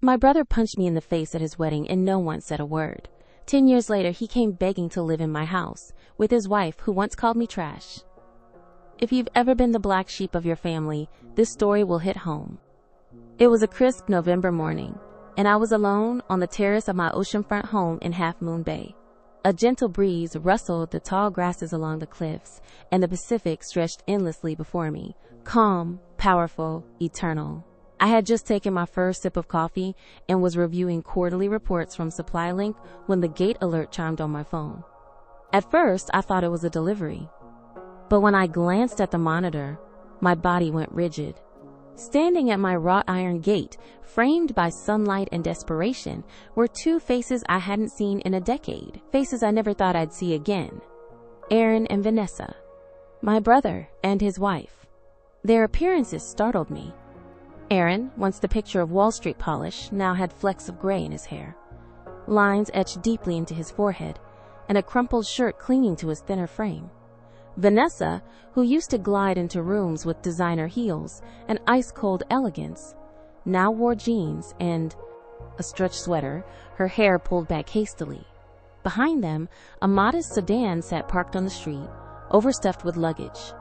My brother punched me in the face at his wedding and no one said a word. 10 years later, he came begging to live in my house with his wife, who once called me trash. If you've ever been the black sheep of your family, this story will hit home. It was a crisp November morning, and I was alone on the terrace of my oceanfront home in Half Moon Bay. A gentle breeze rustled the tall grasses along the cliffs, and the Pacific stretched endlessly before me, calm, powerful, eternal. I had just taken my first sip of coffee and was reviewing quarterly reports from SupplyLink when the gate alert chimed on my phone. At first, I thought it was a delivery. But when I glanced at the monitor, my body went rigid. Standing at my wrought iron gate, framed by sunlight and desperation, were two faces I hadn't seen in a decade, faces I never thought I'd see again. Aaron and Vanessa, my brother and his wife. Their appearances startled me. Aaron, once the picture of Wall Street polish, now had flecks of gray in his hair, lines etched deeply into his forehead, and a crumpled shirt clinging to his thinner frame. Vanessa, who used to glide into rooms with designer heels and ice-cold elegance, now wore jeans and a stretched sweater, her hair pulled back hastily. Behind them, a modest sedan sat parked on the street, overstuffed with luggage.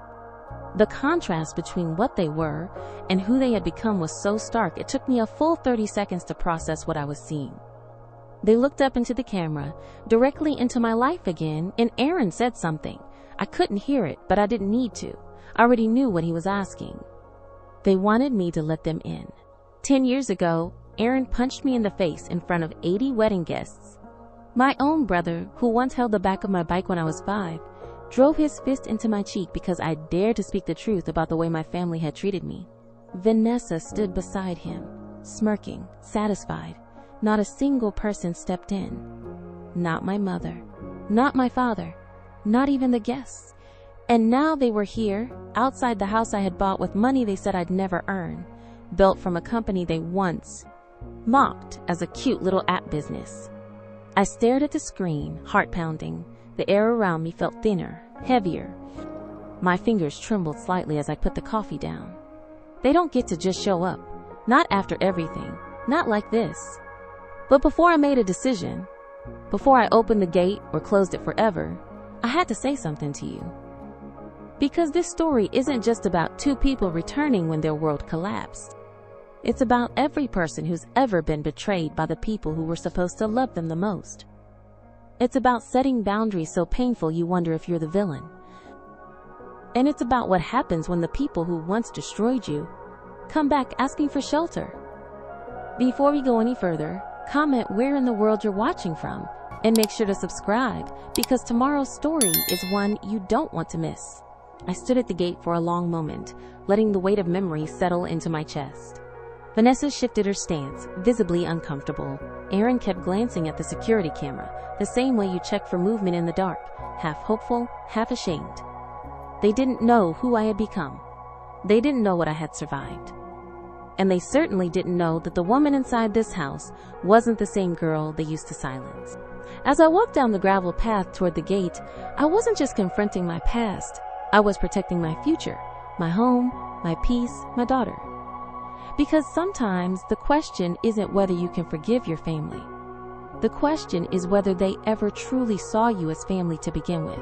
The contrast between what they were and who they had become was so stark it took me a full 30 seconds to process what I was seeing. They looked up into the camera, directly into my life again, and Aaron said something. I couldn't hear it, but I didn't need to. I already knew what he was asking. They wanted me to let them in. 10 years ago, Aaron punched me in the face in front of 80 wedding guests. My own brother, who once held the back of my bike when I was 5, drove his fist into my cheek because I dared to speak the truth about the way my family had treated me. Vanessa stood beside him, smirking, satisfied. Not a single person stepped in. Not my mother, not my father, not even the guests. And now they were here, outside the house I had bought with money they said I'd never earn, built from a company they once mocked as a cute little app business. I stared at the screen, heart pounding. The air around me felt thinner, heavier. My fingers trembled slightly as I put the coffee down. They don't get to just show up. Not after everything. Not like this. But before I made a decision, before I opened the gate or closed it forever, I had to say something to you. Because this story isn't just about two people returning when their world collapsed. It's about every person who's ever been betrayed by the people who were supposed to love them the most. It's about setting boundaries so painful you wonder if you're the villain. And it's about what happens when the people who once destroyed you come back asking for shelter. Before we go any further, comment where in the world you're watching from, and make sure to subscribe, because tomorrow's story is one you don't want to miss. I stood at the gate for a long moment, letting the weight of memory settle into my chest. Vanessa shifted her stance, visibly uncomfortable. Aaron kept glancing at the security camera, the same way you check for movement in the dark, half hopeful, half ashamed. They didn't know who I had become. They didn't know what I had survived. And they certainly didn't know that the woman inside this house wasn't the same girl they used to silence. As I walked down the gravel path toward the gate, I wasn't just confronting my past. I was protecting my future, my home, my peace, my daughter. Because sometimes the question isn't whether you can forgive your family. The question is whether they ever truly saw you as family to begin with.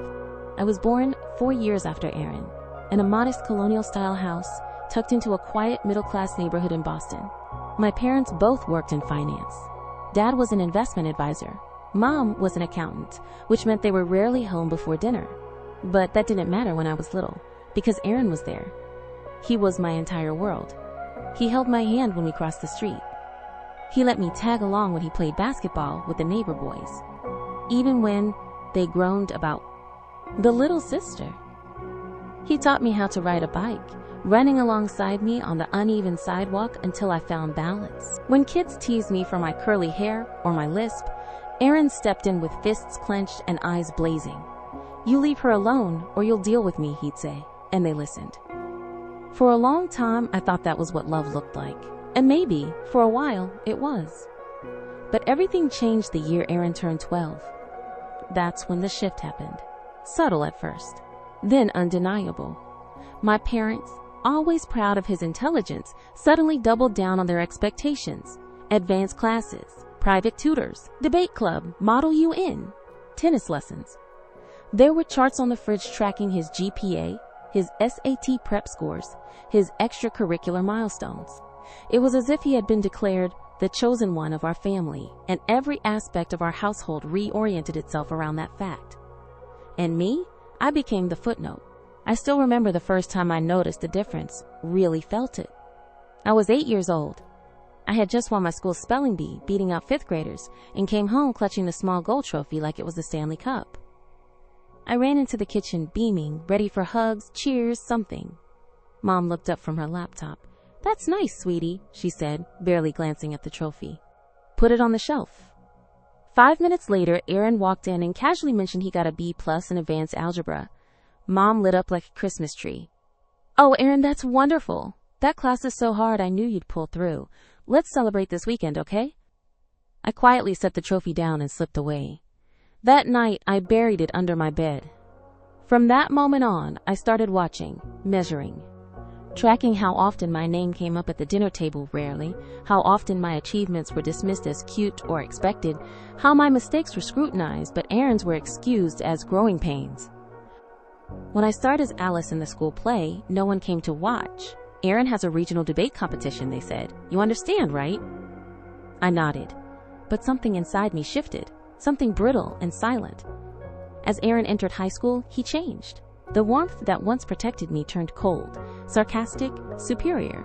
I was born 4 years after Aaron, in a modest colonial-style house tucked into a quiet middle-class neighborhood in Boston. My parents both worked in finance. Dad was an investment advisor. Mom was an accountant, which meant they were rarely home before dinner. But that didn't matter when I was little, because Aaron was there. He was my entire world. He held my hand when we crossed the street. He let me tag along when he played basketball with the neighbor boys, even when they groaned about the little sister. He taught me how to ride a bike, running alongside me on the uneven sidewalk until I found balance. When kids teased me for my curly hair or my lisp, Aaron stepped in with fists clenched and eyes blazing. "You leave her alone or you'll deal with me," he'd say, and they listened. For a long time, I thought that was what love looked like. And maybe, for a while, it was. But everything changed the year Aaron turned 12. That's when the shift happened. Subtle at first, then undeniable. My parents, always proud of his intelligence, suddenly doubled down on their expectations. advanced classes, private tutors, debate club, Model UN, tennis lessons. There were charts on the fridge tracking his GPA, his SAT prep scores, his extracurricular milestones. It was as if he had been declared the chosen one of our family, and every aspect of our household reoriented itself around that fact. And me? I became the footnote. I still remember the first time I noticed the difference, really felt it. I was 8 years old. I had just won my school spelling bee, beating out 5th graders, and came home clutching the small gold trophy like it was the Stanley Cup. I ran into the kitchen, beaming, ready for hugs, cheers, something. Mom looked up from her laptop. "That's nice, sweetie," she said, barely glancing at the trophy. "Put it on the shelf." 5 minutes later, Aaron walked in and casually mentioned he got a B+ in advanced algebra. Mom lit up like a Christmas tree. "Oh, Aaron, that's wonderful. That class is so hard I knew you'd pull through. Let's celebrate this weekend, okay?" I quietly set the trophy down and slipped away. That night, I buried it under my bed. From that moment on, I started watching, measuring, tracking how often my name came up at the dinner table, rarely, how often my achievements were dismissed as cute or expected, how my mistakes were scrutinized but Aaron's were excused as growing pains. When I starred as Alice in the school play, no one came to watch. "Aaron has a regional debate competition," they said. "You understand, right?" I nodded, but something inside me shifted, something brittle and silent. As Aaron entered high school, he changed. The warmth that once protected me turned cold, sarcastic, superior.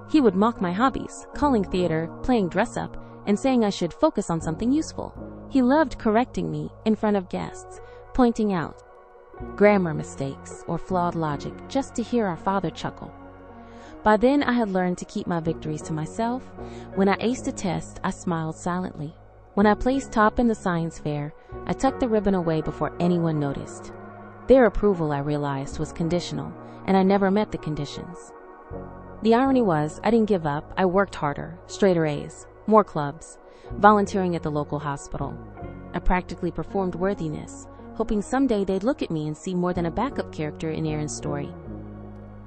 He would mock my hobbies, calling theater, playing dress-up, and saying I should focus on something useful. He loved correcting me in front of guests, pointing out grammar mistakes or flawed logic just to hear our father chuckle. By then, I had learned to keep my victories to myself. When I aced a test, I smiled silently. When I placed top in the science fair, I tucked the ribbon away before anyone noticed. Their approval, I realized, was conditional, and I never met the conditions. The irony was, I didn't give up. I worked harder, straighter A's, more clubs, volunteering at the local hospital. I practically performed worthiness, hoping someday they'd look at me and see more than a backup character in Aaron's story.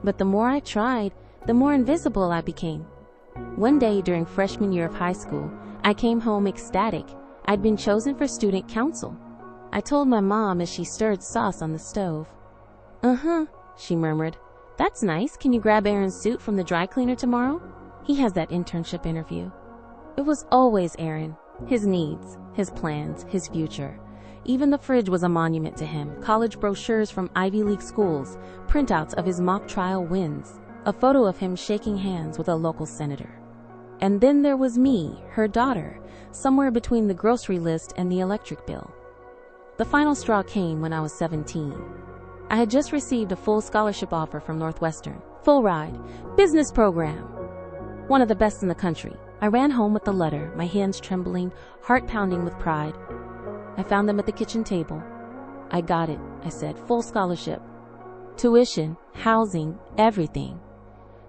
But the more I tried, the more invisible I became. One day during freshman year of high school, I came home ecstatic. I'd been chosen for student council. I told my mom as she stirred sauce on the stove. "Uh-huh," she murmured. "That's nice. Can you grab Aaron's suit from the dry cleaner tomorrow? He has that internship interview." It was always Aaron, his needs, his plans, his future. Even the fridge was a monument to him. College brochures from Ivy League schools, printouts of his mock trial wins, a photo of him shaking hands with a local senator. And then there was me, her daughter, somewhere between the grocery list and the electric bill. The final straw came when I was 17. I had just received a full scholarship offer from Northwestern. Full ride, business program. One of the best in the country. I ran home with the letter, my hands trembling, heart pounding with pride. I found them at the kitchen table. "I got it," I said, "full scholarship. Tuition, housing, everything."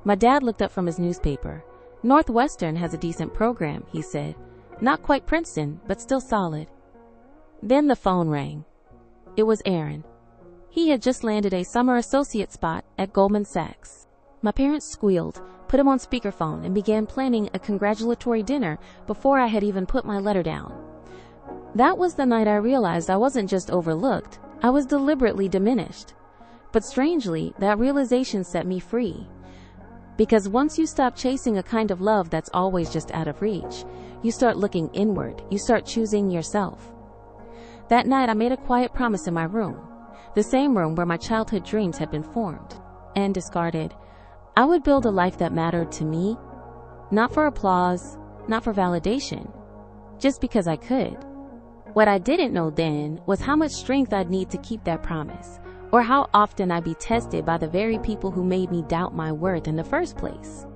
My dad looked up from his newspaper. "Northwestern has a decent program," he said. "Not quite Princeton, but still solid." Then the phone rang. It was Aaron. He had just landed a summer associate spot at Goldman Sachs. My parents squealed, put him on speakerphone, and began planning a congratulatory dinner before I had even put my letter down. That was the night I realized I wasn't just overlooked, I was deliberately diminished. But strangely, that realization set me free. Because once you stop chasing a kind of love that's always just out of reach, you start looking inward, you start choosing yourself. That night I made a quiet promise in my room, the same room where my childhood dreams had been formed and discarded. I would build a life that mattered to me, not for applause, not for validation, just because I could. What I didn't know then was how much strength I'd need to keep that promise, or how often I'd be tested by the very people who made me doubt my worth in the first place.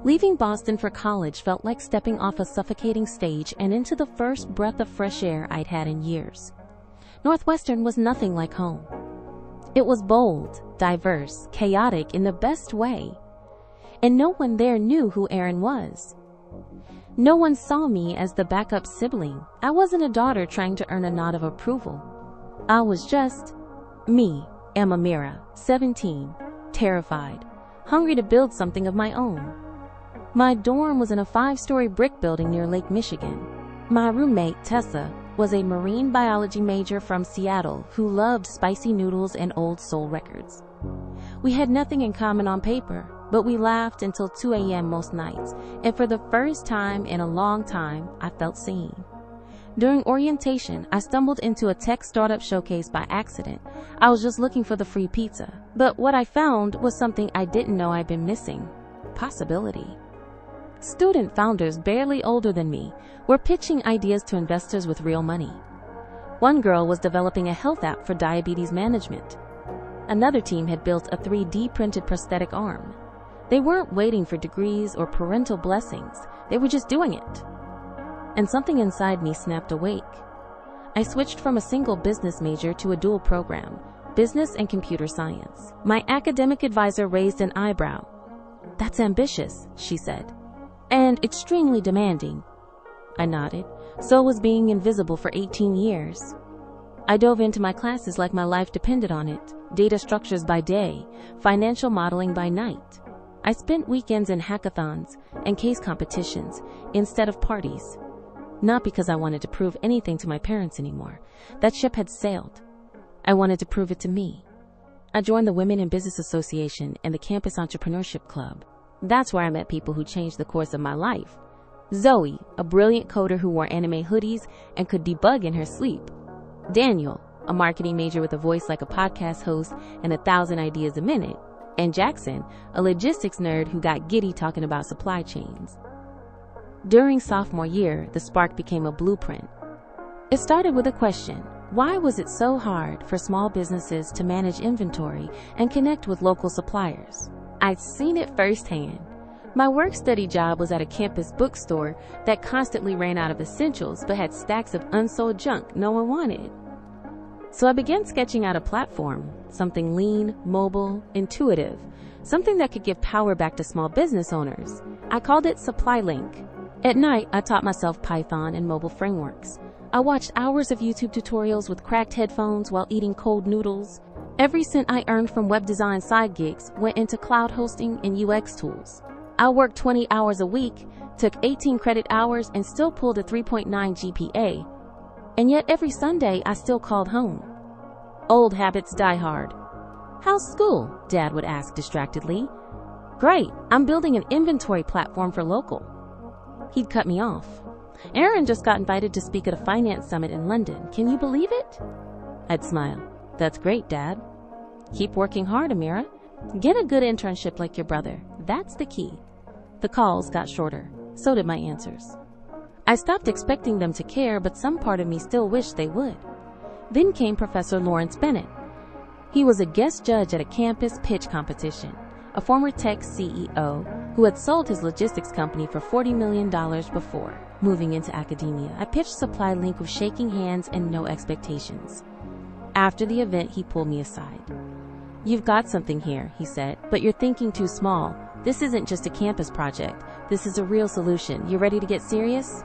Leaving Boston for college felt like stepping off a suffocating stage and into the first breath of fresh air I'd had in years. Northwestern was nothing like home. It was bold, diverse, chaotic in the best way. And no one there knew who Aaron was. No one saw me as the backup sibling. I wasn't a daughter trying to earn a nod of approval. I was just me, Emma Mira, 17, terrified, hungry to build something of my own. My dorm was in a 5-story brick building near Lake Michigan. My roommate, Tessa, was a marine biology major from Seattle who loved spicy noodles and old soul records. We had nothing in common on paper, but we laughed until 2 a.m. most nights, and for the first time in a long time, I felt seen. During orientation, I stumbled into a tech startup showcase by accident. I was just looking for the free pizza, but what I found was something I didn't know I'd been missing: possibility. Student founders barely older than me were pitching ideas to investors with real money. One girl was developing a health app for diabetes management. Another team had built a 3D printed prosthetic arm. They weren't waiting for degrees or parental blessings. They were just doing it. And something inside me snapped awake. I switched from a single business major to a dual program, business and computer science. My academic advisor raised an eyebrow. "That's ambitious," she said, "and extremely demanding." I nodded. So was being invisible for 18 years. I dove into my classes like my life depended on it. Data structures by day, financial modeling by night. I spent weekends in hackathons and case competitions instead of parties. Not because I wanted to prove anything to my parents anymore. That ship had sailed. I wanted to prove it to me. I joined the Women in Business Association and the Campus Entrepreneurship Club. That's where I met people who changed the course of my life. Zoe, a brilliant coder who wore anime hoodies and could debug in her sleep. Daniel, a marketing major with a voice like a podcast host and 1,000 ideas a minute. And Jackson, a logistics nerd who got giddy talking about supply chains. During sophomore year, the spark became a blueprint. It started with a question: why was it so hard for small businesses to manage inventory and connect with local suppliers? I'd seen it firsthand. My work-study job was at a campus bookstore that constantly ran out of essentials but had stacks of unsold junk no one wanted. So I began sketching out a platform, something lean, mobile, intuitive, something that could give power back to small business owners. I called it Supply Link. At night, I taught myself Python and mobile frameworks. I watched hours of YouTube tutorials with cracked headphones while eating cold noodles. Every cent I earned from web design side gigs went into cloud hosting and UX tools. I worked 20 hours a week, took 18 credit hours, and still pulled a 3.9 GPA. And yet every Sunday, I still called home. Old habits die hard. "How's school?" Dad would ask distractedly. "Great, I'm building an inventory platform for local." He'd cut me off. "Aaron just got invited to speak at a finance summit in London. Can you believe it?" I'd smile. "That's great, Dad." "Keep working hard, Amira. Get a good internship like your brother. That's the key." The calls got shorter. So did my answers. I stopped expecting them to care, but some part of me still wished they would. Then came Professor Lawrence Bennett. He was a guest judge at a campus pitch competition, a former tech CEO who had sold his logistics company for $40 million before moving into academia. I pitched Supply Link with shaking hands and no expectations. After the event, he pulled me aside. "You've got something here," he said, "but you're thinking too small. This isn't just a campus project. This is a real solution. You ready to get serious?"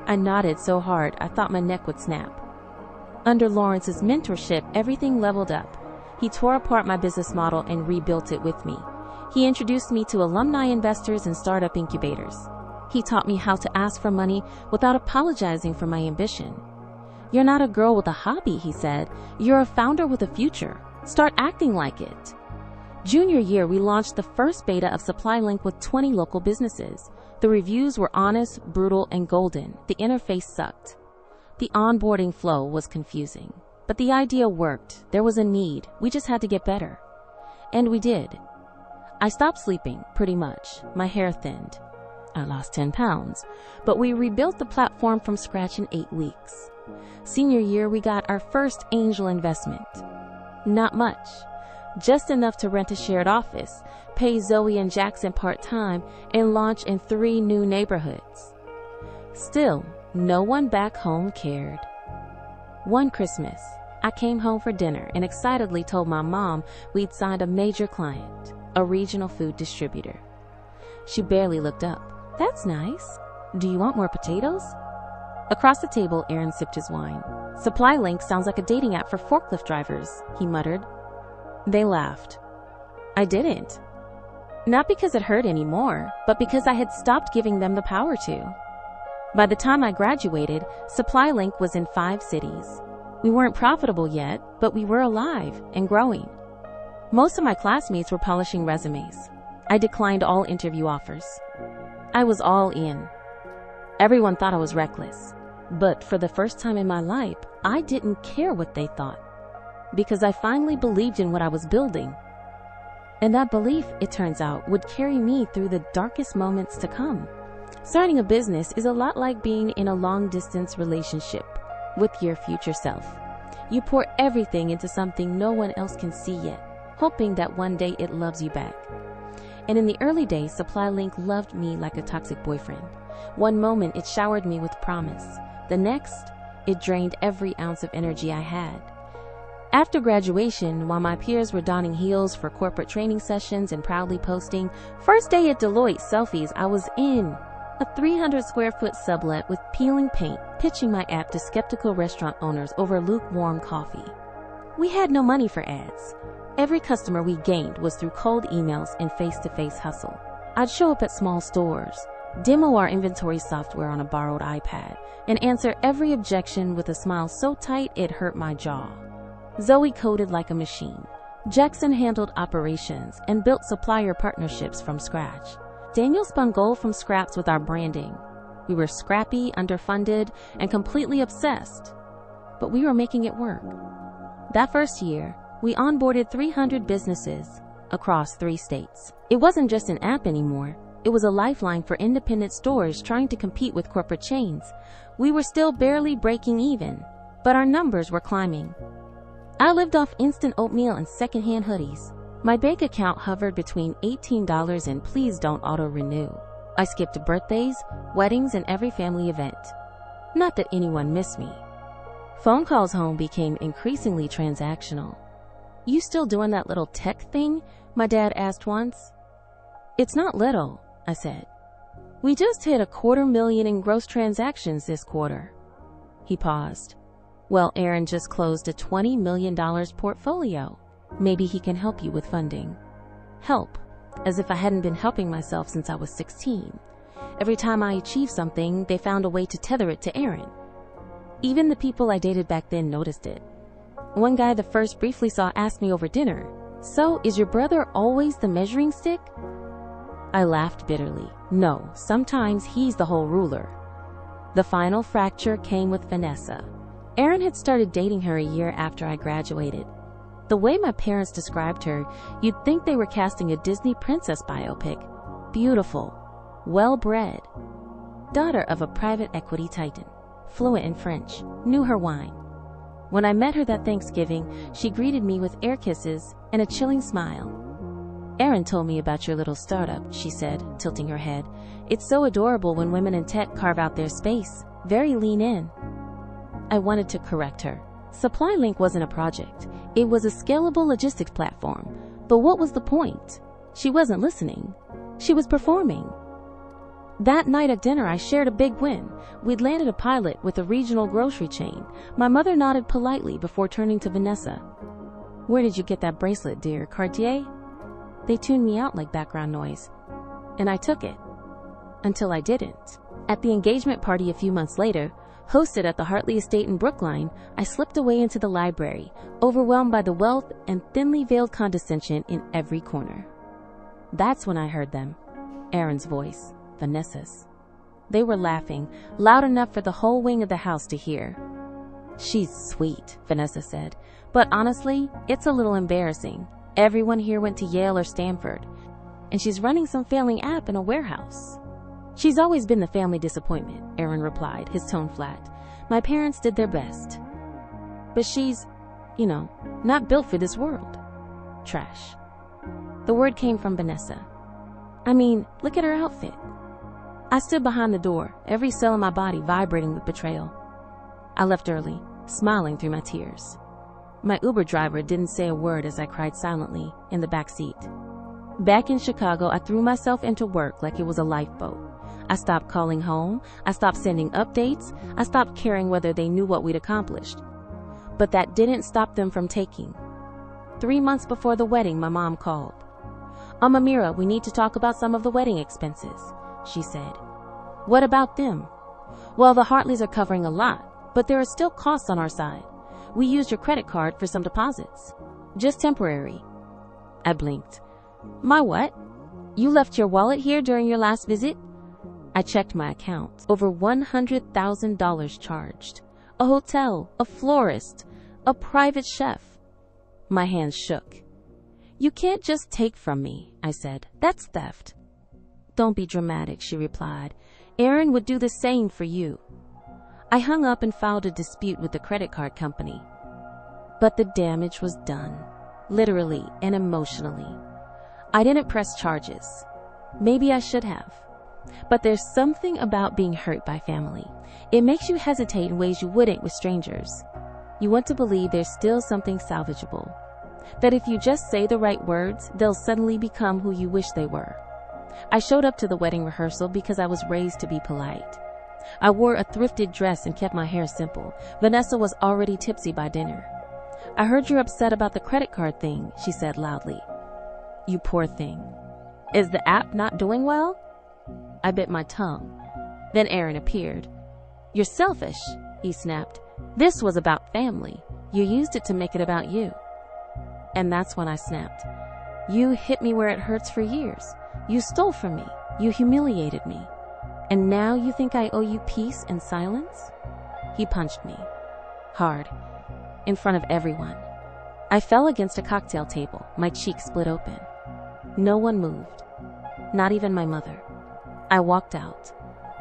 I nodded so hard I thought my neck would snap. Under Lawrence's mentorship, everything leveled up. He tore apart my business model and rebuilt it with me. He introduced me to alumni investors and startup incubators. He taught me how to ask for money without apologizing for my ambition. "You're not a girl with a hobby," he said. "You're a founder with a future. Start acting like it." Junior year, we launched the first beta of Supply Link with 20 local businesses. The reviews were honest, brutal, and golden. The interface sucked. The onboarding flow was confusing. But the idea worked. There was a need. We just had to get better. And we did. I stopped sleeping, pretty much. My hair thinned. I lost 10 pounds. But we rebuilt the platform from scratch in 8 weeks. Senior year, we got our first angel investment. Not much. Just enough to rent a shared office, pay Zoe and Jackson part-time, and launch in 3 new neighborhoods. Still, no one back home cared. One Christmas, I came home for dinner and excitedly told my mom we'd signed a major client, a regional food distributor. She barely looked up. "That's nice. Do you want more potatoes?" Across the table, Aaron sipped his wine. "Supply Link sounds like a dating app for forklift drivers," he muttered. They laughed. I didn't. Not because it hurt anymore, but because I had stopped giving them the power to. By the time I graduated, SupplyLink was in 5 cities. We weren't profitable yet, but we were alive and growing. Most of my classmates were polishing resumes. I declined all interview offers. I was all in. Everyone thought I was reckless. But for the first time in my life, I didn't care what they thought, because I finally believed in what I was building. And that belief, it turns out, would carry me through the darkest moments to come. Starting a business is a lot like being in a long-distance relationship with your future self. You pour everything into something no one else can see yet, hoping that one day it loves you back. And in the early days, SupplyLink loved me like a toxic boyfriend. One moment, it showered me with promise. The next, it drained every ounce of energy I had. After graduation, while my peers were donning heels for corporate training sessions and proudly posting "First day at Deloitte" selfies, I was in a 300-square-foot sublet with peeling paint, pitching my app to skeptical restaurant owners over lukewarm coffee. We had no money for ads. Every customer we gained was through cold emails and face-to-face hustle. I'd show up at small stores, demo our inventory software on a borrowed iPad, and answer every objection with a smile so tight it hurt my jaw. Zoe coded like a machine. Jackson handled operations and built supplier partnerships from scratch. Daniel spun gold from scraps with our branding. We were scrappy, underfunded, and completely obsessed. But we were making it work. That first year, we onboarded 300 businesses across 3 states. It wasn't just an app anymore. It was a lifeline for independent stores trying to compete with corporate chains. We were still barely breaking even, but our numbers were climbing. I lived off instant oatmeal and secondhand hoodies. My bank account hovered between $18 and "please don't auto-renew." I skipped birthdays, weddings, and every family event. Not that anyone missed me. Phone calls home became increasingly transactional. "You still doing that little tech thing?" my dad asked once. "It's not little," I said. "We just hit $250,000 in gross transactions this quarter." He paused. "Well, Aaron just closed a $20 million portfolio. Maybe he can help you with funding." Help, as if I hadn't been helping myself since I was 16. Every time I achieved something, they found a way to tether it to Aaron. Even the people I dated back then noticed it. One guy the first briefly saw asked me over dinner, "So, is your brother always the measuring stick?" I laughed bitterly. No, sometimes he's the whole ruler. The final fracture came with Vanessa. Aaron had started dating her a year after I graduated. The way my parents described her, you'd think they were casting a Disney princess biopic. Beautiful, well-bred, daughter of a private equity titan, fluent in French, knew her wine. When I met her that Thanksgiving, she greeted me with air kisses and a chilling smile. "Aaron told me about your little startup," she said, tilting her head. "It's so adorable when women in tech carve out their space. Very lean in." I wanted to correct her. SupplyLink wasn't a project. It was a scalable logistics platform. But what was the point? She wasn't listening. She was performing. That night at dinner, I shared a big win. We'd landed a pilot with a regional grocery chain. My mother nodded politely before turning to Vanessa. "Where did you get that bracelet, dear? Cartier?" They tuned me out like background noise. And I took it. Until I didn't. At the engagement party a few months later, hosted at the Hartley Estate in Brookline, I slipped away into the library, overwhelmed by the wealth and thinly veiled condescension in every corner. That's when I heard them. Aaron's voice, Vanessa's. They were laughing, loud enough for the whole wing of the house to hear. "She's sweet," Vanessa said, "but honestly, it's a little embarrassing. Everyone here went to Yale or Stanford, and she's running some failing app in a warehouse." "She's always been the family disappointment," Aaron replied, his tone flat. "My parents did their best. But she's, not built for this world." Trash. The word came from Vanessa. "I mean, look at her outfit." I stood behind the door, every cell in my body vibrating with betrayal. I left early, smiling through my tears. My Uber driver didn't say a word as I cried silently in the back seat. Back in Chicago, I threw myself into work like it was a lifeboat. I stopped calling home. I stopped sending updates. I stopped caring whether they knew what we'd accomplished. But that didn't stop them from taking. 3 months before the wedding, my mom called. Amira, we need to talk about some of the wedding expenses, she said. What about them? Well, the Hartleys are covering a lot, but there are still costs on our side. We used your credit card for some deposits. Just temporary. I blinked. My what? You left your wallet here during your last visit? I checked my account. Over $100,000 charged. A hotel, a florist, a private chef. My hands shook. You can't just take from me, I said. That's theft. Don't be dramatic, she replied. Aaron would do the same for you. I hung up and filed a dispute with the credit card company. But the damage was done, literally and emotionally. I didn't press charges. Maybe I should have. But there's something about being hurt by family. It makes you hesitate in ways you wouldn't with strangers. You want to believe there's still something salvageable. That if you just say the right words, they'll suddenly become who you wish they were. I showed up to the wedding rehearsal because I was raised to be polite. I wore a thrifted dress and kept my hair simple. Vanessa was already tipsy by dinner. I heard you're upset about the credit card thing, she said loudly. You poor thing. Is the app not doing well? I bit my tongue. Then Aaron appeared. You're selfish, he snapped. This was about family. You used it to make it about you. And that's when I snapped. You hit me where it hurts for years. You stole from me. You humiliated me. And now you think I owe you peace and silence? He punched me. Hard. In front of everyone. I fell against a cocktail table, my cheeks split open. No one moved. Not even my mother. I walked out,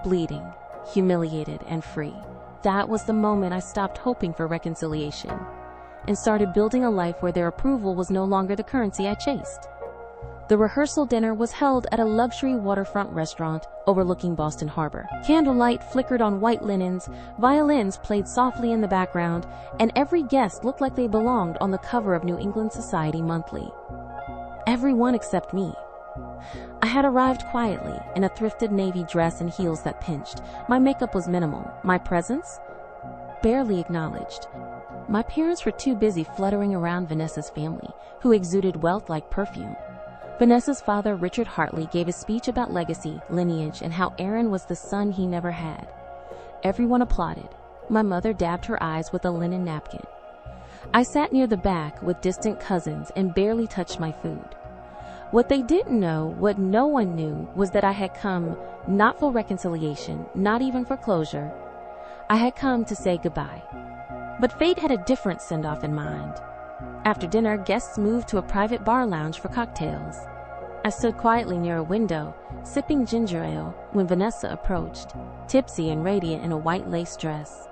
bleeding, humiliated, and free. That was the moment I stopped hoping for reconciliation and started building a life where their approval was no longer the currency I chased. The rehearsal dinner was held at a luxury waterfront restaurant overlooking Boston Harbor. Candlelight flickered on white linens, violins played softly in the background, and every guest looked like they belonged on the cover of New England Society Monthly. Everyone except me. I had arrived quietly in a thrifted navy dress and heels that pinched. My makeup was minimal. My presence? Barely acknowledged. My parents were too busy fluttering around Vanessa's family, who exuded wealth like perfume. Vanessa's father, Richard Hartley, gave a speech about legacy, lineage, and how Aaron was the son he never had. Everyone applauded. My mother dabbed her eyes with a linen napkin. I sat near the back with distant cousins and barely touched my food. What they didn't know, what no one knew, was that I had come not for reconciliation, not even for closure. I had come to say goodbye. But fate had a different send-off in mind. After dinner, guests moved to a private bar lounge for cocktails. I stood quietly near a window, sipping ginger ale, when Vanessa approached, tipsy and radiant in a white lace dress.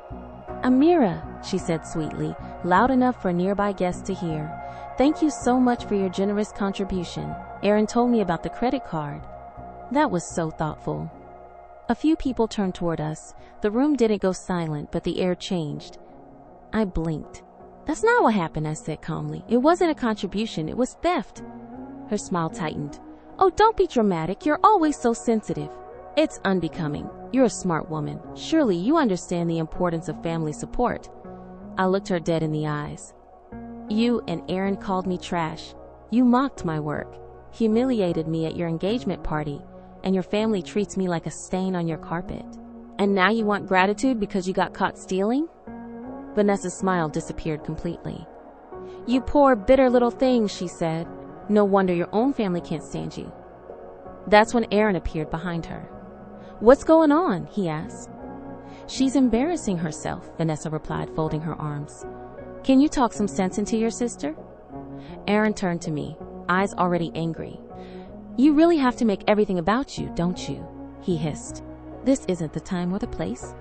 Amira, she said sweetly, loud enough for nearby guests to hear. Thank you so much for your generous contribution. Aaron told me about the credit card. That was so thoughtful. A few people turned toward us. The room didn't go silent, but the air changed. I blinked. That's not what happened, I said calmly. It wasn't a contribution, it was theft. Her smile tightened. Oh, don't be dramatic. You're always so sensitive. It's unbecoming. You're a smart woman. Surely you understand the importance of family support. I looked her dead in the eyes. You and Aaron called me trash. You mocked my work, humiliated me at your engagement party, and your family treats me like a stain on your carpet. And now you want gratitude because you got caught stealing? Vanessa's smile disappeared completely. You poor, bitter little thing, she said. No wonder your own family can't stand you. That's when Aaron appeared behind her. What's going on? He asked. She's embarrassing herself, Vanessa replied, folding her arms. Can you talk some sense into your sister? Aaron turned to me, eyes already angry. You really have to make everything about you, don't you? He hissed. This isn't the time or the place.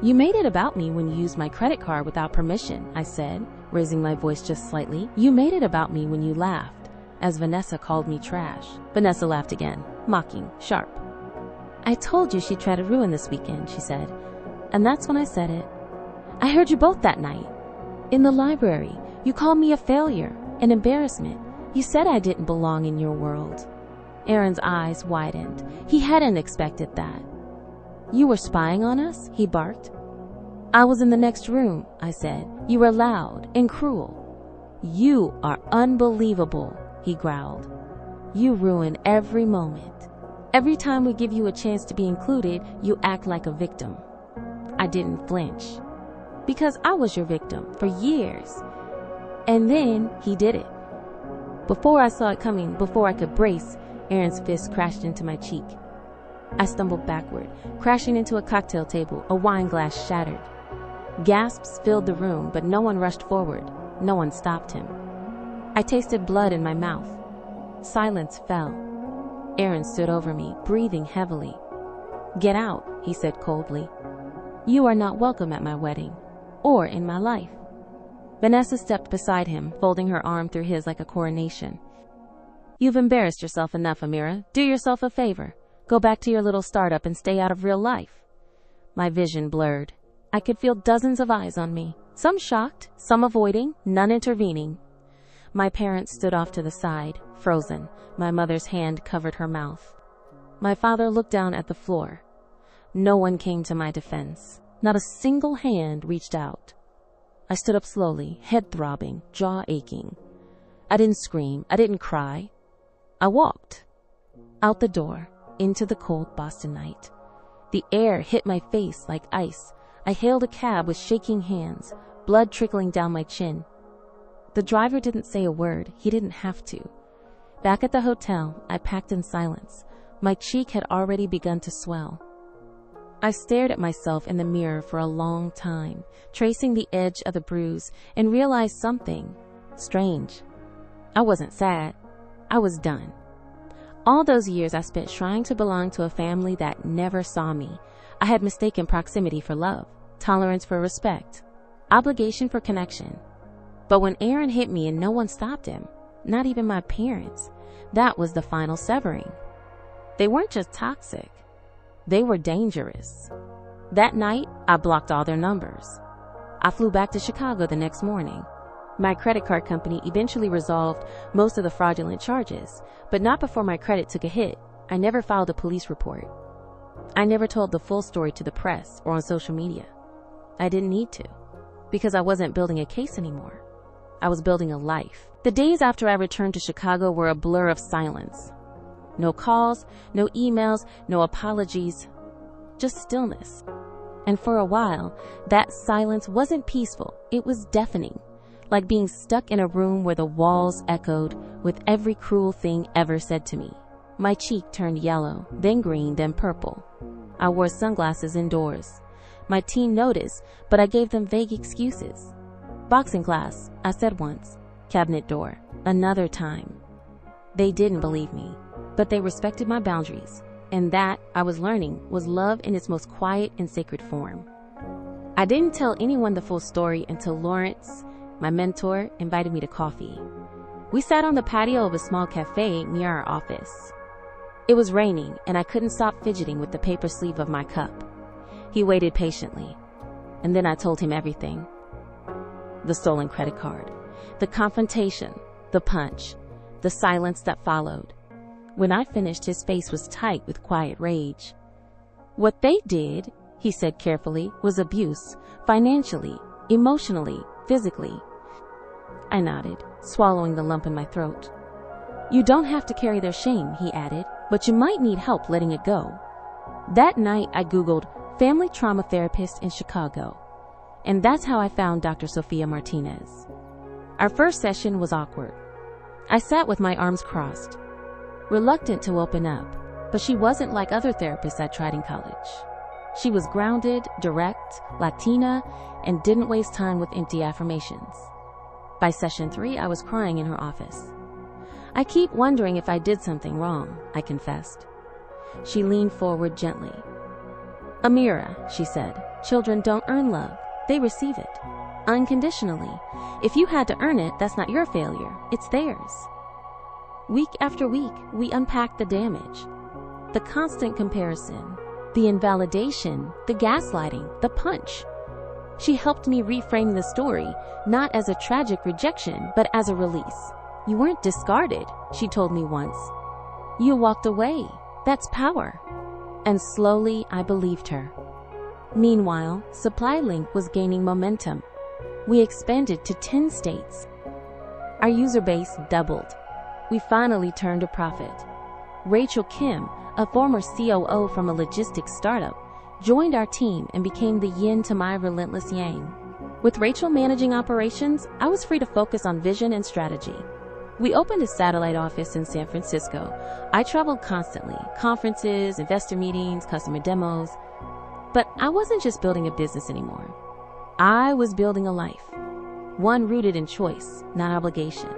You made it about me when you used my credit card without permission, I said, raising my voice just slightly. You made it about me when you laughed, as Vanessa called me trash. Vanessa laughed again, mocking, sharp. I told you she'd try to ruin this weekend, she said. And that's when I said it. I heard you both that night. In the library, you called me a failure, an embarrassment. You said I didn't belong in your world. Aaron's eyes widened. He hadn't expected that. You were spying on us? He barked. I was in the next room, I said. You were loud and cruel. You are unbelievable, he growled. You ruin every moment. Every time we give you a chance to be included, you act like a victim. I didn't flinch. Because I was your victim for years. And then he did it. Before I saw it coming, before I could brace, Aaron's fist crashed into my cheek. I stumbled backward, crashing into a cocktail table, a wine glass shattered. Gasps filled the room, but no one rushed forward. No one stopped him. I tasted blood in my mouth. Silence fell. Aaron stood over me, breathing heavily. "Get out," he said coldly. "You are not welcome at my wedding, or in my life." Vanessa stepped beside him, folding her arm through his like a coronation. "You've embarrassed yourself enough, Amira. Do yourself a favor. Go back to your little startup and stay out of real life." My vision blurred. I could feel dozens of eyes on me, some shocked, some avoiding, none intervening. My parents stood off to the side, frozen. My mother's hand covered her mouth. My father looked down at the floor. No one came to my defense. Not a single hand reached out. I stood up slowly, head throbbing, jaw aching. I didn't scream. I didn't cry. I walked. Out the door, into the cold Boston night. The air hit my face like ice. I hailed a cab with shaking hands, blood trickling down my chin. The driver didn't say a word. He didn't have to. Back at the hotel, I packed in silence. My cheek had already begun to swell. I stared at myself in the mirror for a long time, tracing the edge of the bruise, and realized something strange. I wasn't sad. I was done. All those years I spent trying to belong to a family that never saw me. I had mistaken proximity for love, tolerance for respect, obligation for connection. But when Aaron hit me and no one stopped him, not even my parents, that was the final severing. They weren't just toxic. They were dangerous. That night, I blocked all their numbers. I flew back to Chicago the next morning. My credit card company eventually resolved most of the fraudulent charges, but not before my credit took a hit. I never filed a police report. I never told the full story to the press or on social media. I didn't need to, because I wasn't building a case anymore. I was building a life. The days after I returned to Chicago were a blur of silence. No calls, no emails, no apologies, just stillness. And for a while, that silence wasn't peaceful. It was deafening, like being stuck in a room where the walls echoed with every cruel thing ever said to me. My cheek turned yellow, then green, then purple. I wore sunglasses indoors. My team noticed, but I gave them vague excuses. "Boxing class," I said once. "Cabinet door," another time. They didn't believe me, but they respected my boundaries, and that, I was learning, was love in its most quiet and sacred form. I didn't tell anyone the full story until Lawrence, my mentor, invited me to coffee. We sat on the patio of a small cafe near our office. It was raining, and I couldn't stop fidgeting with the paper sleeve of my cup. He waited patiently, and then I told him everything. The stolen credit card, the confrontation, the punch, the silence that followed. When I finished, his face was tight with quiet rage. "What they did," he said carefully, "was abuse, financially, emotionally, physically." I nodded, swallowing the lump in my throat. "You don't have to carry their shame," he added, "but you might need help letting it go." That night, I Googled family trauma therapist in Chicago, and that's how I found Dr. Sophia Martinez. Our first session was awkward. I sat with my arms crossed, reluctant to open up, but she wasn't like other therapists I tried in college. She was grounded, direct, Latina, and didn't waste time with empty affirmations. By session 3, I was crying in her office. "I keep wondering if I did something wrong," I confessed. She leaned forward gently. "Amira," she said, "children don't earn love. They receive it. Unconditionally. If you had to earn it, that's not your failure. It's theirs." Week after week, we unpacked the damage. The constant comparison, the invalidation, the gaslighting, the punch. She helped me reframe the story, not as a tragic rejection, but as a release. "You weren't discarded," she told me once. "You walked away. That's power." And slowly, I believed her. Meanwhile, SupplyLink was gaining momentum. We expanded to 10 states. Our user base doubled. We finally turned a profit. Rachel Kim, a former COO from a logistics startup, joined our team and became the yin to my relentless yang. With Rachel managing operations, I was free to focus on vision and strategy. We opened a satellite office in San Francisco. I traveled constantly, conferences, investor meetings, customer demos. But I wasn't just building a business anymore. I was building a life, one rooted in choice, not obligation.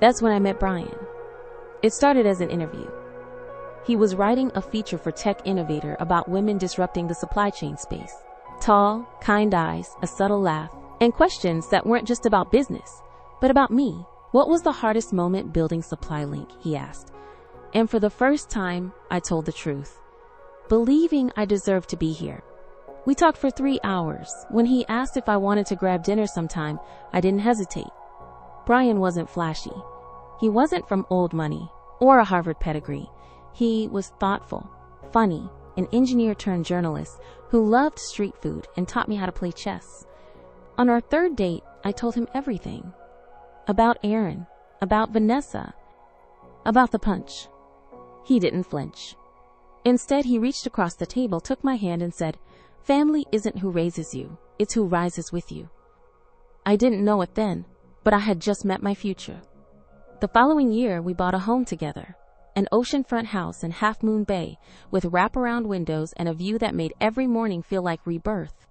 That's when I met Brian. It started as an interview. He was writing a feature for Tech Innovator about women disrupting the supply chain space. Tall, kind eyes, a subtle laugh, and questions that weren't just about business, but about me. What was the hardest moment building SupplyLink, he asked. And for the first time, I told the truth, believing I deserved to be here. We talked for 3 hours. When he asked if I wanted to grab dinner sometime, I didn't hesitate. Brian wasn't flashy. He wasn't from old money or a Harvard pedigree. He was thoughtful, funny, an engineer turned journalist who loved street food and taught me how to play chess. On our third date, I told him everything. About Aaron, about Vanessa, about the punch. He didn't flinch. Instead, he reached across the table, took my hand and said, "Family isn't who raises you, it's who rises with you." I didn't know it then, but I had just met my future. The following year, we bought a home together, an oceanfront house in Half Moon Bay with wraparound windows and a view that made every morning feel like rebirth.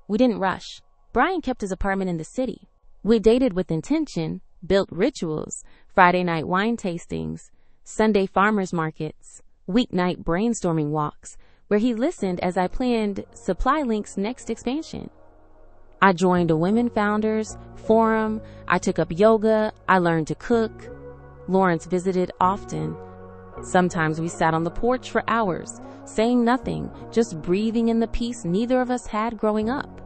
We didn't rush. Brian kept his apartment in the city. We dated with intention, built rituals, Friday night wine tastings, Sunday farmers markets, weeknight brainstorming walks, where he listened as I planned SupplyLink's next expansion. I joined a women founders forum, I took up yoga, I learned to cook. Lawrence visited often. Sometimes we sat on the porch for hours, saying nothing, just breathing in the peace neither of us had growing up.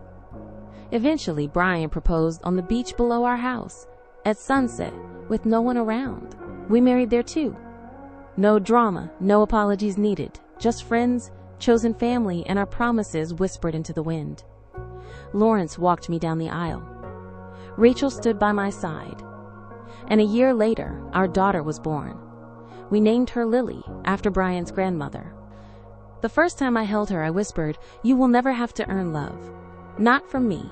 Eventually, Brian proposed on the beach below our house, at sunset, with no one around. We married there too. No drama, no apologies needed, just friends, chosen family, and our promises whispered into the wind. Lawrence walked me down the aisle. Rachel stood by my side. And a year later, our daughter was born. We named her Lily, after Brian's grandmother. The first time I held her, I whispered, "You will never have to earn love. Not from me."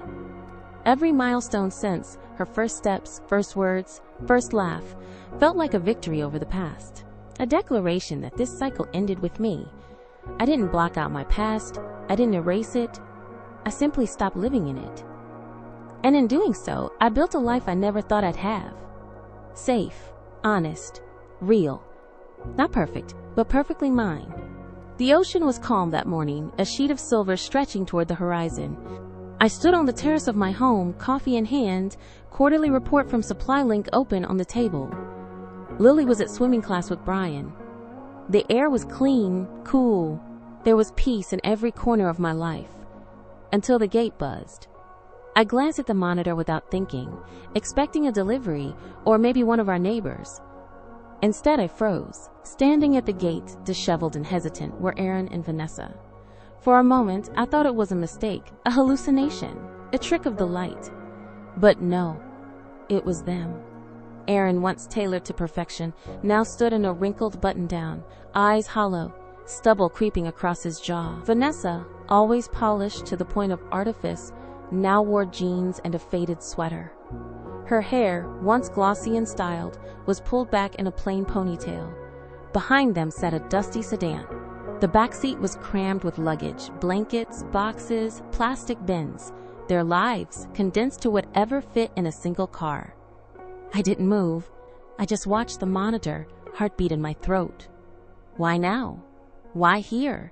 Every milestone since, her first steps, first words, first laugh, felt like a victory over the past. A declaration that this cycle ended with me. I didn't block out my past. I didn't erase it. I simply stopped living in it. And in doing so, I built a life I never thought I'd have. Safe, honest, real. Not perfect, but perfectly mine. The ocean was calm that morning, a sheet of silver stretching toward the horizon. I stood on the terrace of my home, coffee in hand, quarterly report from SupplyLink open on the table. Lily was at swimming class with Brian. The air was clean, cool. There was peace in every corner of my life. Until the gate buzzed. I glanced at the monitor without thinking, expecting a delivery or maybe one of our neighbors. Instead, I froze. Standing at the gate, disheveled and hesitant, were Aaron and Vanessa. For a moment, I thought it was a mistake, a hallucination, a trick of the light. But no, it was them. Aaron, once tailored to perfection, now stood in a wrinkled button-down, eyes hollow, stubble creeping across his jaw. Vanessa, always polished to the point of artifice, now wore jeans and a faded sweater. Her hair, once glossy and styled, was pulled back in a plain ponytail. Behind them sat a dusty sedan. The back seat was crammed with luggage, blankets, boxes, plastic bins, their lives condensed to whatever fit in a single car. I didn't move. I just watched the monitor, heartbeat in my throat. Why now? Why here?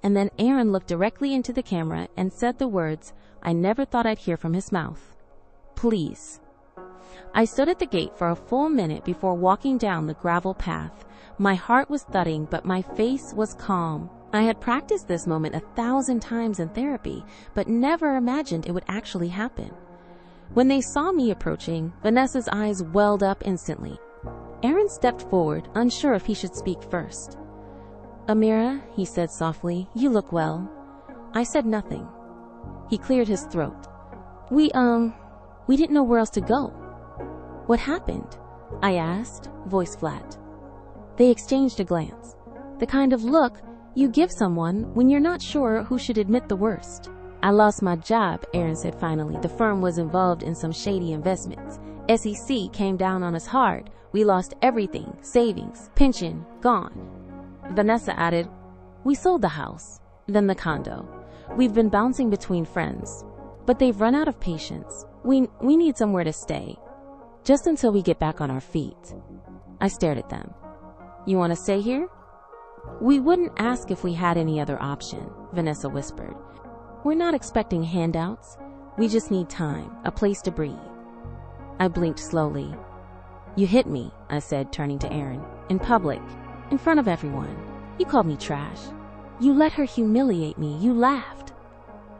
And then Aaron looked directly into the camera and said the words I never thought I'd hear from his mouth. Please. I stood at the gate for a full minute before walking down the gravel path. My heart was thudding, but my face was calm. I had practiced this moment 1,000 times in therapy, but never imagined it would actually happen. When they saw me approaching, Vanessa's eyes welled up instantly. Aaron stepped forward, unsure if he should speak first. "Amira," he said softly, "you look well." I said nothing. He cleared his throat. We didn't know where else to go. What happened? I asked, voice flat. They exchanged a glance. The kind of look you give someone when you're not sure who should admit the worst. I lost my job, Aaron said finally. The firm was involved in some shady investments. SEC came down on us hard. We lost everything, savings, pension, gone. Vanessa added, we sold the house, then the condo. We've been bouncing between friends, but they've run out of patience. We need somewhere to stay, just until we get back on our feet. I stared at them. You want to stay here? We wouldn't ask if we had any other option, Vanessa whispered. We're not expecting handouts. We just need time, a place to breathe. I blinked slowly. You hit me, I said, turning to Aaron. In public, in front of everyone. You called me trash. You let her humiliate me. You laughed.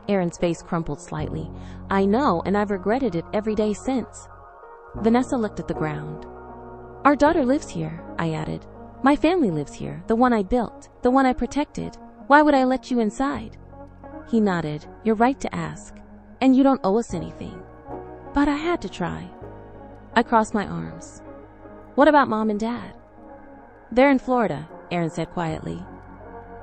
Aaron's face crumpled slightly. I know, and I've regretted it every day since. Vanessa looked at the ground. Our daughter lives here, I added. My family lives here, the one I built, the one I protected. Why would I let you inside? He nodded. You're right to ask. And you don't owe us anything. But I had to try. I crossed my arms. What about Mom and Dad? They're in Florida, Aaron said quietly.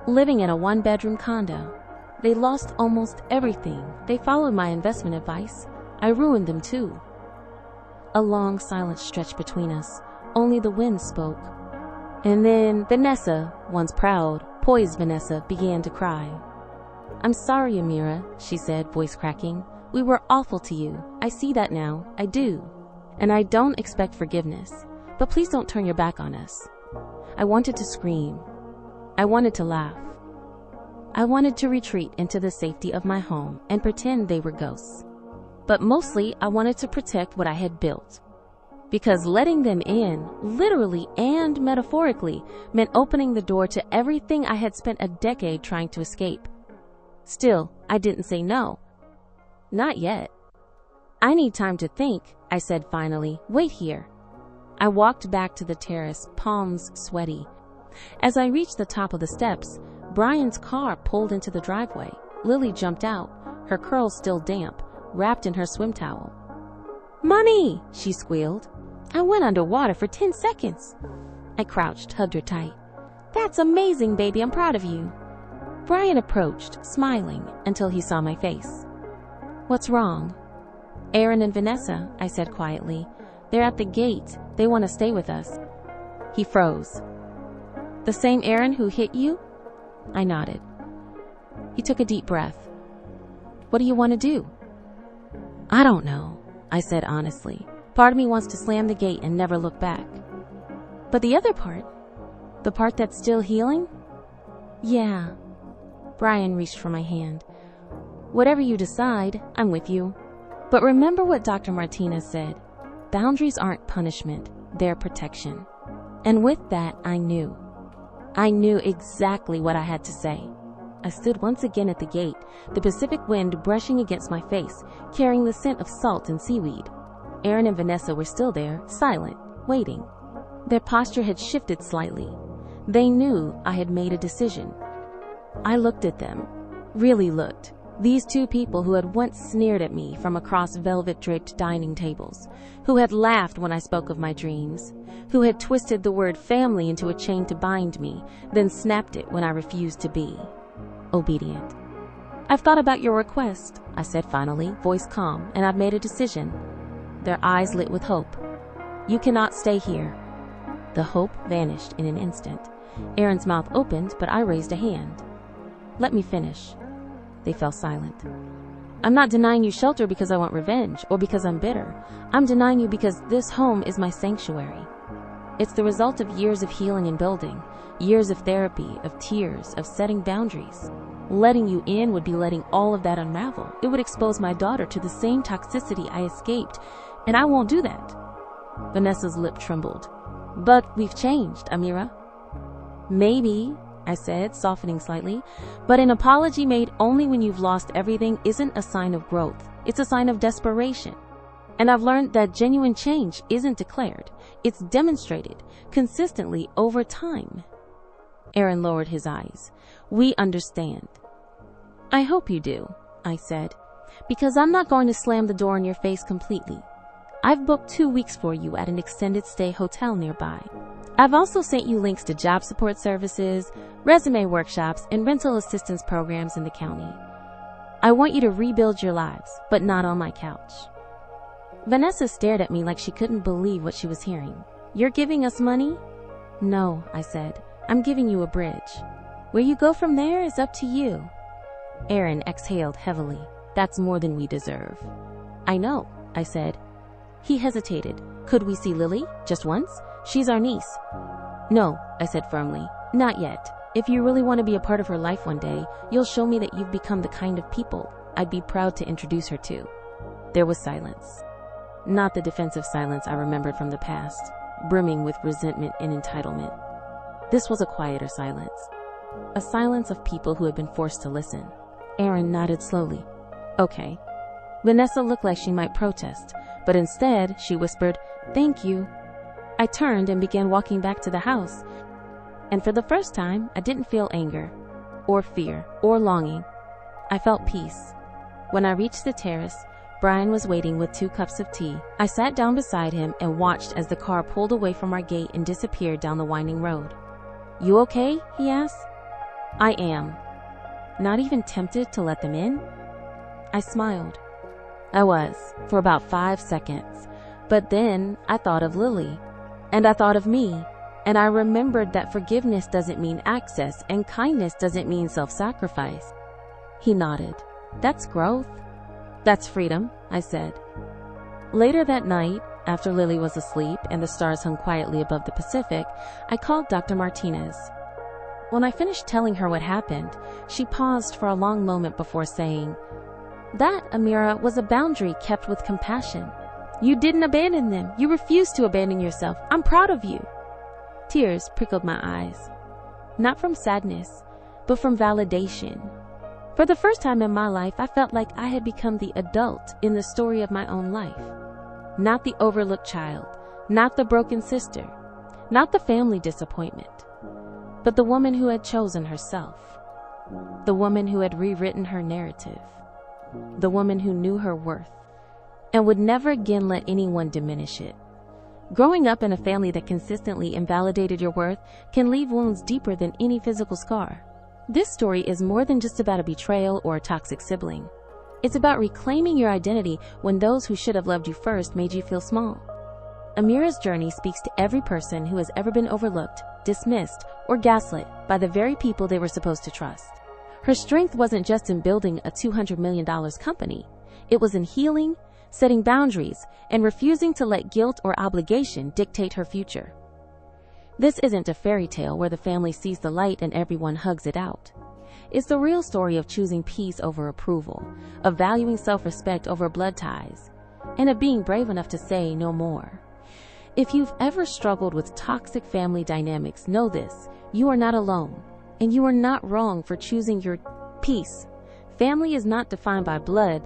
Living in a one-bedroom condo. They lost almost everything. They followed my investment advice. I ruined them too. A long silence stretched between us. Only the wind spoke. And then Vanessa, once proud, poised Vanessa, began to cry. I'm sorry, Amira, she said, voice cracking. We were awful to you. I see that now. I do. And I don't expect forgiveness. But please don't turn your back on us. I wanted to scream. I wanted to laugh. I wanted to retreat into the safety of my home and pretend they were ghosts. But mostly, I wanted to protect what I had built. Because letting them in, literally and metaphorically, meant opening the door to everything I had spent a decade trying to escape. Still, I didn't say no. Not yet. I need time to think, I said finally. Wait here. I walked back to the terrace, palms sweaty. As I reached the top of the steps, Brian's car pulled into the driveway. Lily jumped out, her curls still damp, wrapped in her swim towel. Money, she squealed. I went underwater for 10 seconds. I crouched, hugged her tight. That's amazing, baby. I'm proud of you. Brian approached, smiling, until he saw my face. What's wrong? Aaron and Vanessa, I said quietly. They're at the gate. They want to stay with us. He froze. The same Aaron who hit you? I nodded. He took a deep breath. What do you want to do? I don't know, I said honestly. Part of me wants to slam the gate and never look back. But the other part? The part that's still healing? Yeah. Brian reached for my hand. Whatever you decide, I'm with you. But remember what Dr. Martinez said. Boundaries aren't punishment, they're protection. And with that, I knew. I knew exactly what I had to say. I stood once again at the gate, the Pacific wind brushing against my face, carrying the scent of salt and seaweed. Aaron and Vanessa were still there, silent, waiting. Their posture had shifted slightly. They knew I had made a decision. I looked at them, really looked. These two people who had once sneered at me from across velvet-draped dining tables, who had laughed when I spoke of my dreams, who had twisted the word family into a chain to bind me, then snapped it when I refused to be obedient. I've thought about your request, I said finally, voice calm, and I've made a decision. Their eyes lit with hope. You cannot stay here. The hope vanished in an instant. Aaron's mouth opened, but I raised a hand. Let me finish. They fell silent. I'm not denying you shelter because I want revenge or because I'm bitter. I'm denying you because this home is my sanctuary. It's the result of years of healing and building, years of therapy, of tears, of setting boundaries. Letting you in would be letting all of that unravel. It would expose my daughter to the same toxicity I escaped, and I won't do that. Vanessa's lip trembled. But we've changed, Amira. Maybe, I said, softening slightly, but an apology made only when you've lost everything isn't a sign of growth. It's a sign of desperation. And I've learned that genuine change isn't declared. It's demonstrated consistently over time. Aaron lowered his eyes. We understand. I hope you do, I said, because I'm not going to slam the door in your face completely. I've booked 2 weeks for you at an extended stay hotel nearby. I've also sent you links to job support services, resume workshops, and rental assistance programs in the county. I want you to rebuild your lives, but not on my couch." Vanessa stared at me like she couldn't believe what she was hearing. "You're giving us money?" "No," I said. "I'm giving you a bridge. Where you go from there is up to you." Aaron exhaled heavily. "That's more than we deserve." "I know," I said. He hesitated. "Could we see Lily? Just once? She's our niece." "No," I said firmly. "Not yet. If you really want to be a part of her life one day, you'll show me that you've become the kind of people I'd be proud to introduce her to." There was silence. Not the defensive silence I remembered from the past, brimming with resentment and entitlement. This was a quieter silence. A silence of people who had been forced to listen. Aaron nodded slowly. "Okay." Vanessa looked like she might protest, but instead she whispered, "Thank you." I turned and began walking back to the house, and for the first time, I didn't feel anger, or fear, or longing. I felt peace. When I reached the terrace, Brian was waiting with 2 cups of tea. I sat down beside him and watched as the car pulled away from our gate and disappeared down the winding road. "You okay?" he asked. "I am." Not even tempted to let them in? I smiled. I was, for about 5 seconds. But then I thought of Lily, and I thought of me, and I remembered that forgiveness doesn't mean access, and kindness doesn't mean self-sacrifice. He nodded. "That's growth." "That's freedom," I said. Later that night, after Lily was asleep and the stars hung quietly above the Pacific, I called Dr. Martinez. When I finished telling her what happened, she paused for a long moment before saying, "That, Amira, was a boundary kept with compassion. You didn't abandon them. You refused to abandon yourself. I'm proud of you." Tears prickled my eyes. Not from sadness, but from validation. For the first time in my life, I felt like I had become the adult in the story of my own life. Not the overlooked child, not the broken sister, not the family disappointment, but the woman who had chosen herself. The woman who had rewritten her narrative. The woman who knew her worth and would never again let anyone diminish it. Growing up in a family that consistently invalidated your worth can leave wounds deeper than any physical scar. This story is more than just about a betrayal or a toxic sibling. It's about reclaiming your identity when those who should have loved you first made you feel small. Amira's journey speaks to every person who has ever been overlooked, dismissed, or gaslit by the very people they were supposed to trust. Her strength wasn't just in building a $200 million company. It was in healing, setting boundaries, and refusing to let guilt or obligation dictate her future. This isn't a fairy tale where the family sees the light and everyone hugs it out. It's the real story of choosing peace over approval, of valuing self-respect over blood ties, and of being brave enough to say no more. If you've ever struggled with toxic family dynamics, know this: you are not alone, and you are not wrong for choosing your peace. Family is not defined by blood,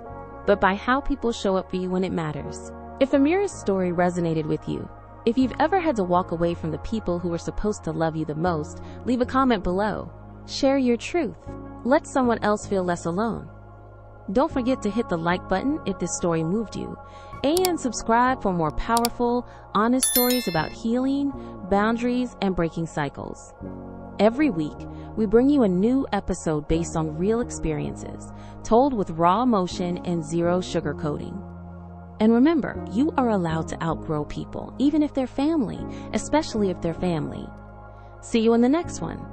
but by how people show up for you when it matters. If Amira's story resonated with you, if you've ever had to walk away from the people who were supposed to love you the most, leave a comment below. Share your truth. Let someone else feel less alone. Don't forget to hit the like button if this story moved you, and subscribe for more powerful, honest stories about healing, boundaries, and breaking cycles. Every week, we bring you a new episode based on real experiences, told with raw emotion and zero sugarcoating. And remember, you are allowed to outgrow people, even if they're family, especially if they're family. See you in the next one.